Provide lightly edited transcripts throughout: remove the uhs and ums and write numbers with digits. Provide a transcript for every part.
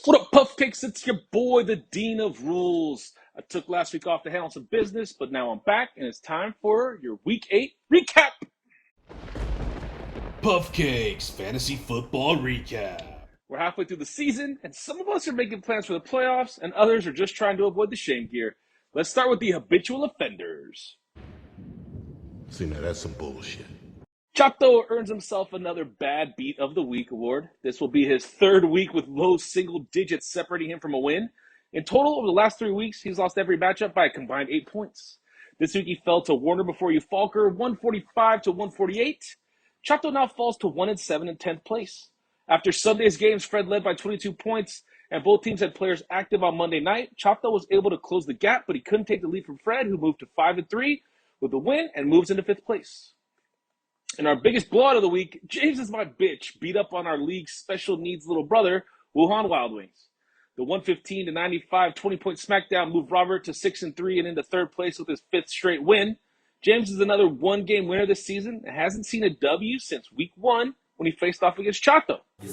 What up, Puff Cakes? It's your boy, the Dean of Rules. I took last week off to handle some business, but now I'm back, and it's time for your Week 8 recap. Puff Cakes Fantasy Football Recap. We're halfway through the season, and some of us are making plans for the playoffs, and others are just trying to avoid the shame gear. Let's start with the habitual offenders. See, now that's some bullshit. Chato earns himself another Bad Beat of the Week award. This will be his third week with low single digits separating him from a win. In total, over the last 3 weeks, he's lost every matchup by a combined 8 points. This week he fell to Warner before you Falker, 145 to 148. Chato now falls to 1-7 in 10th place. After Sunday's games, Fred led by 22 points, and both teams had players active on Monday night. Chato was able to close the gap, but he couldn't take the lead from Fred, who moved to 5-3 with a win and moves into 5th place. And our biggest blowout of the week, James is my bitch, beat up on our league's special needs little brother, Wuhan Wild Wings. The 115 to 95 20-point smackdown moved Robert to 6-3 and into 3rd place with his 5th straight win. James is another one-game winner this season and hasn't seen a W since week 1 when he faced off against Chato. The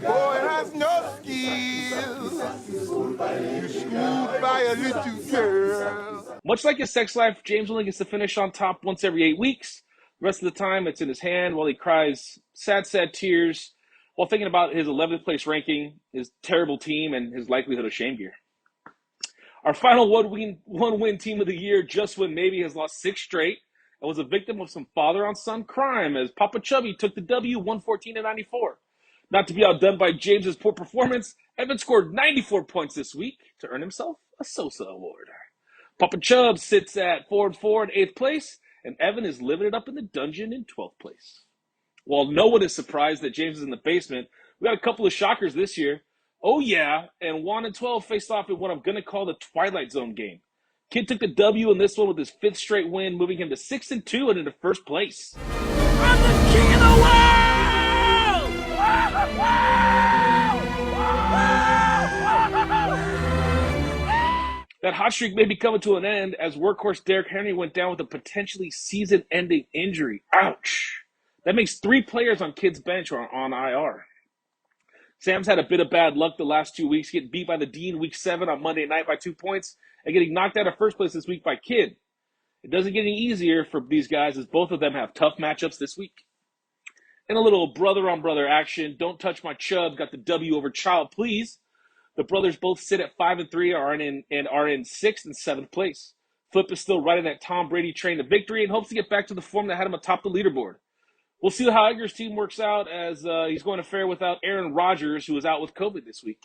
boy has no skills. You schooled by a little girl. Much like his sex life, James only gets to finish on top once every 8 weeks. The rest of the time, it's in his hand while he cries sad, sad tears while thinking about his 11th place ranking, his terrible team, and his likelihood of shame gear. Our final one-win team of the year, Just When Maybe, has lost 6 straight and was a victim of some father-on-son crime as Papa Chubby took the W 114 to 94. Not to be outdone by James's poor performance, Evan scored 94 points this week to earn himself a Sosa Award. Papa Chubb sits at 4-4 in 8th place, and Evan is living it up in the dungeon in 12th place. While no one is surprised that James is in the basement, we got a couple of shockers this year. Oh yeah, and Juan and 12 faced off in what I'm going to call the Twilight Zone game. Kid took the W in this one with his 5th straight win, moving him to 6-2 and into 1st place. I'm the king of the world! That hot streak may be coming to an end as workhorse Derrick Henry went down with a potentially season-ending injury. Ouch. That makes 3 players on Kid's bench or on IR. Sam's had a bit of bad luck the last 2 weeks, getting beat by the Dean week 7 on Monday night by 2 points and getting knocked out of 1st place this week by Kid. It doesn't get any easier for these guys as both of them have tough matchups this week. In a little brother-on-brother action, Don't Touch My Chubb got the W over Child Please. The brothers both sit at 5-3 and are in 6th and 7th place. Flip is still riding that Tom Brady train to victory and hopes to get back to the form that had him atop the leaderboard. We'll see how Edgar's team works out as he's going to fare without Aaron Rodgers, who is out with COVID this week.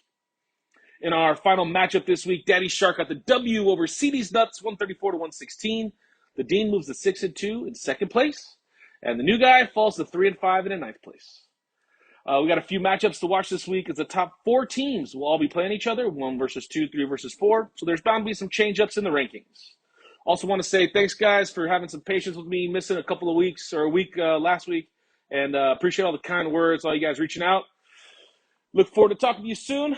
In our final matchup this week, Daddy Shark got the W over CD's Nuts, 134 to 116. The Dean moves to 6-2 in 2nd place, and the new guy falls to 3-5 in 9th place. We got a few matchups to watch this week as the top 4 teams will all be playing each other, 1 versus 2, 3 versus 4. So there's bound to be some change-ups in the rankings. Also want to say thanks, guys, for having some patience with me, missing a couple of weeks or a week last week, and appreciate all the kind words, all you guys reaching out. Look forward to talking to you soon.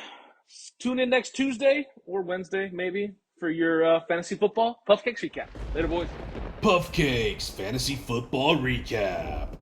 Tune in next Tuesday or Wednesday, maybe, for your fantasy football Puff Cakes recap. Later, boys. Puff Cakes Fantasy Football Recap.